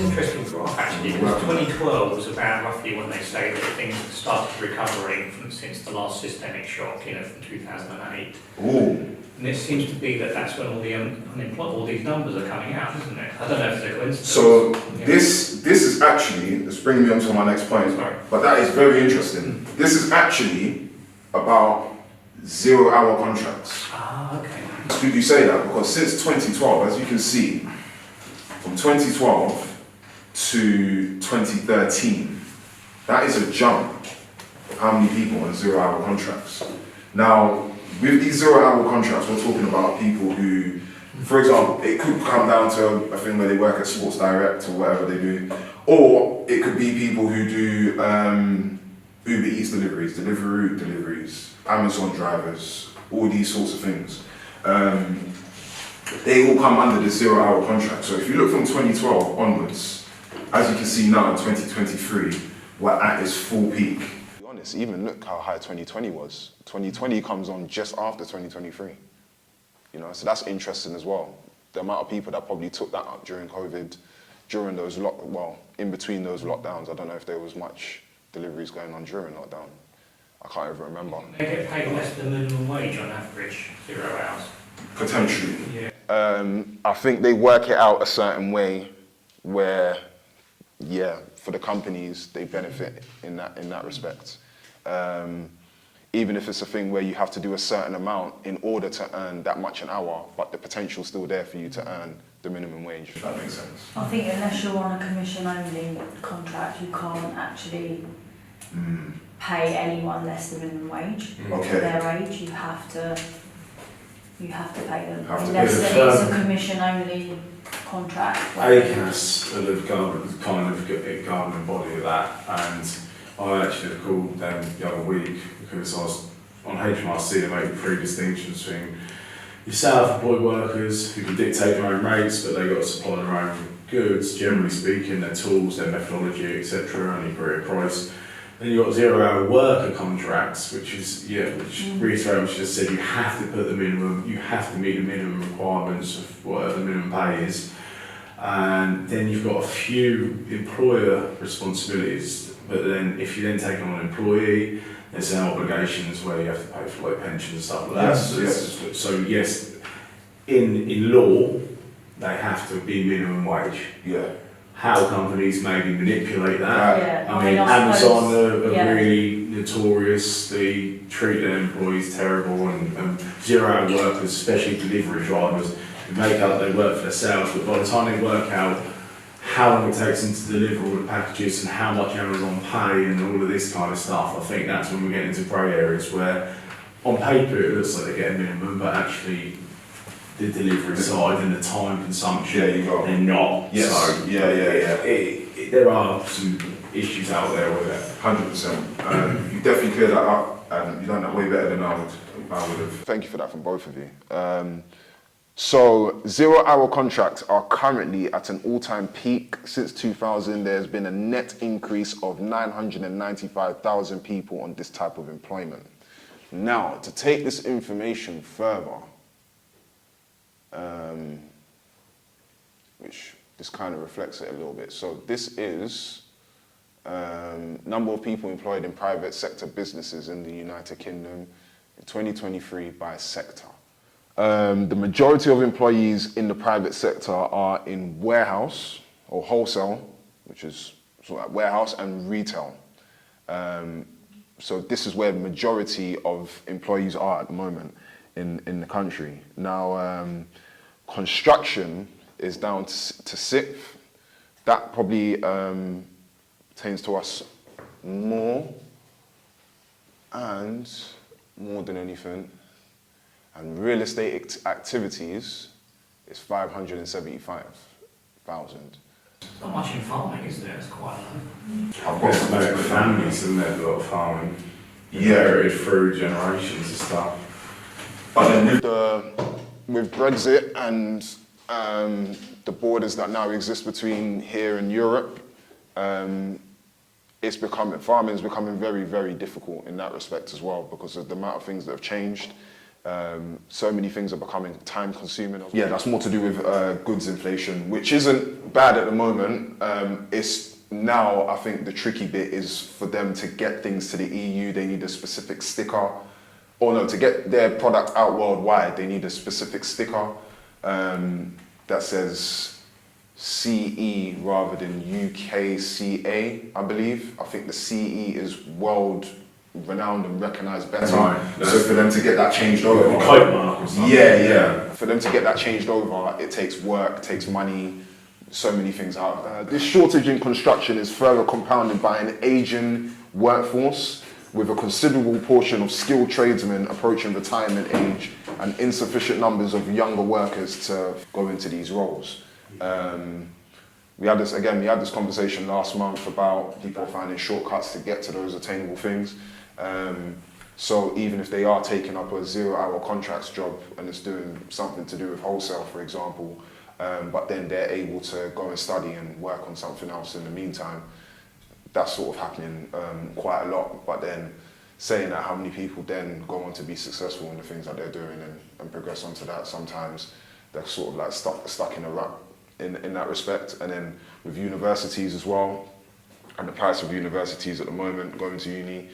an interesting graph actually, because 2012 was about roughly when they say that things started recovering since the last systemic shock, from 2008. Ooh. And it seems to be that that's when all the all these numbers are coming out, isn't it? I don't know if it's a coincidence. So this is actually, it's bringing me on to my next point, Sorry. but that is very interesting. This is actually about 0-hour contracts. Ah, okay. Did you say that? Because since 2012, as you can see, from 2012 to 2013, that is a jump of how many people on 0-hour contracts. Now, with these 0-hour contracts, we're talking about people who, for example, it could come down to a thing where they work at Sports Direct or whatever they do, or it could be people who do Uber Eats deliveries, Deliveroo deliveries, Amazon drivers, all these sorts of things. They all come under the 0-hour contract. So if you look from 2012 onwards, as you can see now in 2023, we're at its full peak. To be honest, even look how high 2020 was. 2020 comes on just after 2023. So that's interesting as well. The amount of people that probably took that up during COVID, during those in between those lockdowns. I don't know if there was much deliveries going on during lockdown. I can't even remember. They get paid less than minimum wage on average, 0 hours. Potentially. Yeah. I think they work it out a certain way where, for the companies, they benefit in that respect. Even if it's a thing where you have to do a certain amount in order to earn that much an hour, but the potential's still there for you to earn the minimum wage. If that makes sense. I think unless you're on a commission-only contract, you can't actually pay anyone less than minimum wage for their age. You have to pay them unless it's a commission-only contract. ACAS are the governing body of that, and I actually have called them the other week because I was on HMRC. They make three distinctions between your self-employed workers who can dictate their own rates, but they've got to supply their own goods, generally speaking, their tools, their methodology, etc., and agree a price. Then you've got 0-hour worker contracts, which reiterates, just said you have to put the minimum, you have to meet the minimum requirements of whatever the minimum pay is. And then you've got a few employer responsibilities, but then if you then take on an employee, there's some obligations where you have to pay for like pensions and stuff like that. Yes. So yes, in law, they have to be minimum wage. Yeah. How companies maybe manipulate that. Yeah. I mean, Amazon are really notorious. They treat their employees terrible, and 0-hour workers, especially delivery drivers, they work for themselves, but by the time they work out how long it takes them to deliver all the packages and how much Amazon pay and all of this kind of stuff, I think that's when we get into grey areas where on paper it looks like they get a minimum, but actually the delivery side and the time consumption, they're not. Yes. So, there are some issues out there with it. 100%. You definitely cleared that up, and you've done that way better than I would have. Thank you for that from both of you. So 0-hour contracts are currently at an all-time peak. Since 2000, there's been a net increase of 995,000 people on this type of employment. Now, to take this information further, which this kind of reflects it a little bit. So this is number of people employed in private sector businesses in the United Kingdom in 2023 by sector. The majority of employees in the private sector are in warehouse or wholesale, which is sort of like warehouse, and retail. So this is where the majority of employees are at the moment in the country. Now, construction is down to 6th. That probably pertains to us more than anything. And real estate activities is 575,000. Not much in farming, is there? It's quite low. I've got some families in there, a lot of farming. Inherited through generations and stuff. But then with Brexit and the borders that now exist between here and Europe, farming is becoming very, very difficult in that respect as well, because of the amount of things that have changed. So many things are becoming time consuming. Yeah, that's more to do with goods inflation, which isn't bad at the moment. It's now, I think the tricky bit is for them to get things to the EU, they need a specific sticker. Or no, to get their product out worldwide, they need a specific sticker that says CE rather than UKCA, I believe. I think the CE is world renowned and recognised better. Right. So for them to get that changed over. Quote mark or something. Yeah. For them to get that changed over, it takes work, takes money, so many things out. This shortage in construction is further compounded by an ageing workforce with a considerable portion of skilled tradesmen approaching retirement age and insufficient numbers of younger workers to go into these roles. We had this conversation last month about people finding shortcuts to get to those attainable things. So even if they are taking up a 0-hour contracts job and it's doing something to do with wholesale, for example, but then they're able to go and study and work on something else in the meantime, that's sort of happening quite a lot. But then saying that, how many people then go on to be successful in the things that they're doing and progress onto that, sometimes they're sort of like stuck in a rut in that respect. And then with universities as well, and the price of universities at the moment, going to uni,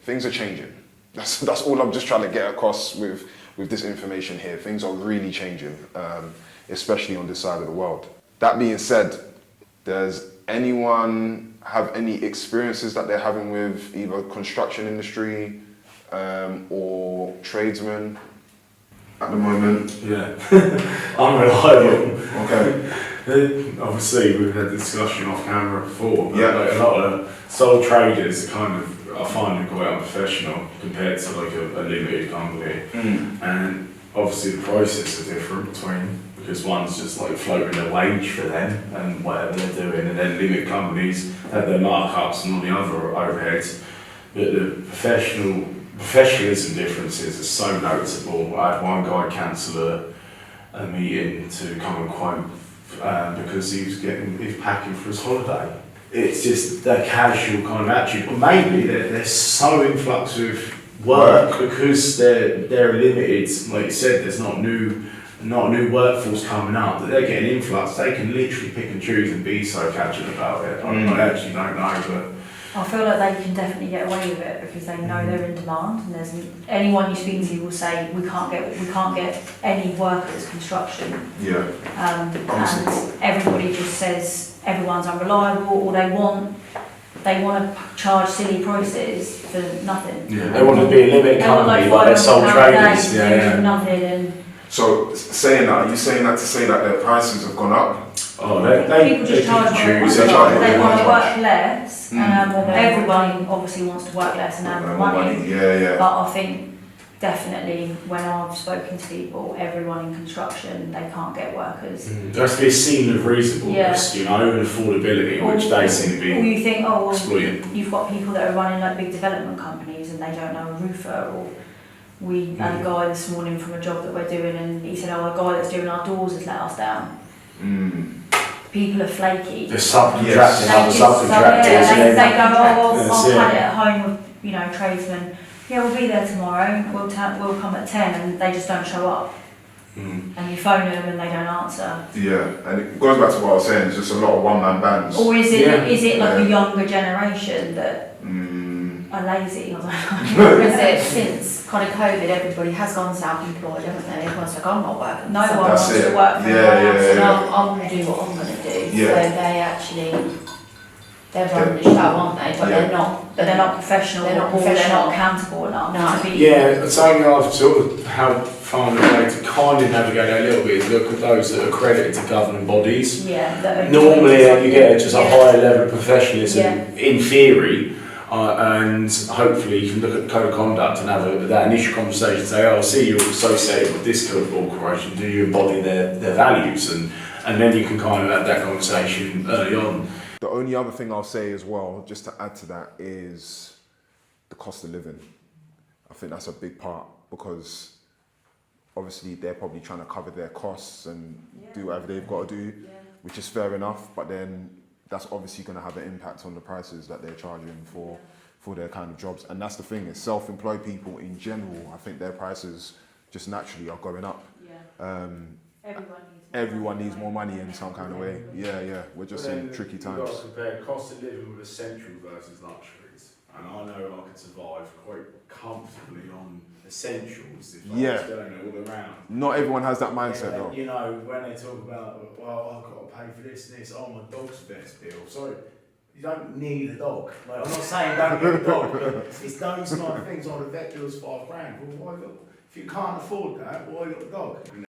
things are changing. That's all I'm just trying to get across with this information here. Things are really changing, especially on this side of the world. That being said, does anyone have any experiences that they're having with either construction industry or tradesmen at the moment? Yeah, I'm reliable. Okay. Obviously, we've had this discussion off camera before. But Yeah. like a lot of sole traders are kind of, I find them quite unprofessional compared to like a limited company. And obviously the process are different between, because one's just like floating a wage for them and whatever they're doing, and then limited companies have their markups and all the other overheads. But the professionalism differences are so noticeable. I had one guy cancel a meeting to come and quote because he was packing for his holiday. It's just that casual kind of attitude. But maybe they're so influx with work because they're limited. Like you said, there's not new workforce coming up, that they're getting influx. They can literally pick and choose and be so casual about it. I actually don't know, but I feel like they can definitely get away with it because they know they're in demand, and there's anyone you speak to will say we can't get any workers construction. Yeah. And everybody just says everyone's unreliable, or they want to charge silly prices for nothing. yeah, they want to be a limited company, like they're sole traders. Yeah. Nothing. And So saying that, are you saying that to say that their prices have gone up? Oh, they people just charge what they want. They charge what They they want to want. work less, and everyone obviously wants to work less and earn more money. Yeah. But I think definitely when I've spoken to people, everyone in construction, they can't get workers. There has to be a scene of reasonableness, and affordability, which they seem to be Or you think, exploiting. You've got people that are running like big development companies and they don't know a roofer. Or we had a guy this morning from a job that we're doing, and he said, a guy that's doing our doors has let us down. People are flaky. They're subcontracting other subcontractors. They go, That's I've it. had it at home with, tradesmen. Yeah, we'll be there tomorrow. We'll come at 10, and they just don't show up. And you phone them and they don't answer. Yeah, and it goes back to what I was saying. It's just a lot of one-man bands. Or is it like a younger generation that are lazy? I don't know. Is it since kind of COVID, everybody has gone self-employed, haven't they? Everyone's like, I'm not working. No one That's wants it. to work for Yeah, anyone else. yeah, And yeah. I'm going to do what I'm going to do. Yeah. So they actually, they're running the show, aren't they? But Yeah. they're not. But they're not professional, They're not or they're professional. not accountable enough No. to be. Yeah, something I've sort of found a way to kind of navigate a little bit is look at those that are accredited to governing bodies. Yeah. That are Normally doing you get just a yeah. higher level of professionalism Yeah. in theory, and hopefully you can look at the code of conduct and have that initial conversation and say, I see you're associated with this corporation, do you embody their values? And then you can kind of have that conversation early on. The only other thing I'll say as well, just to add to that, is the cost of living. I think that's a big part, because obviously they're probably trying to cover their costs and do whatever they've got to do, which is fair enough, but then that's obviously going to have an impact on the prices that they're charging for for their kind of jobs. And that's the thing, is self-employed people in general, I think their prices just naturally are going up. Yeah. Everyone needs more money in some kind of way. Yeah, we're just in tricky You've times. got to compare cost of living with essential versus luxuries. And I know I could survive quite comfortably on essentials if I was going all around. Not everyone has that mindset though. You know, when they talk about, well, I've got to pay for this and this, oh, my dog's the best deal. Sorry, you don't need a dog. Like, I'm not saying don't get a dog, but it's those kind of things. Oh, the vet bill's £5 grand. Well, why got, if you can't afford that, why got the dog? And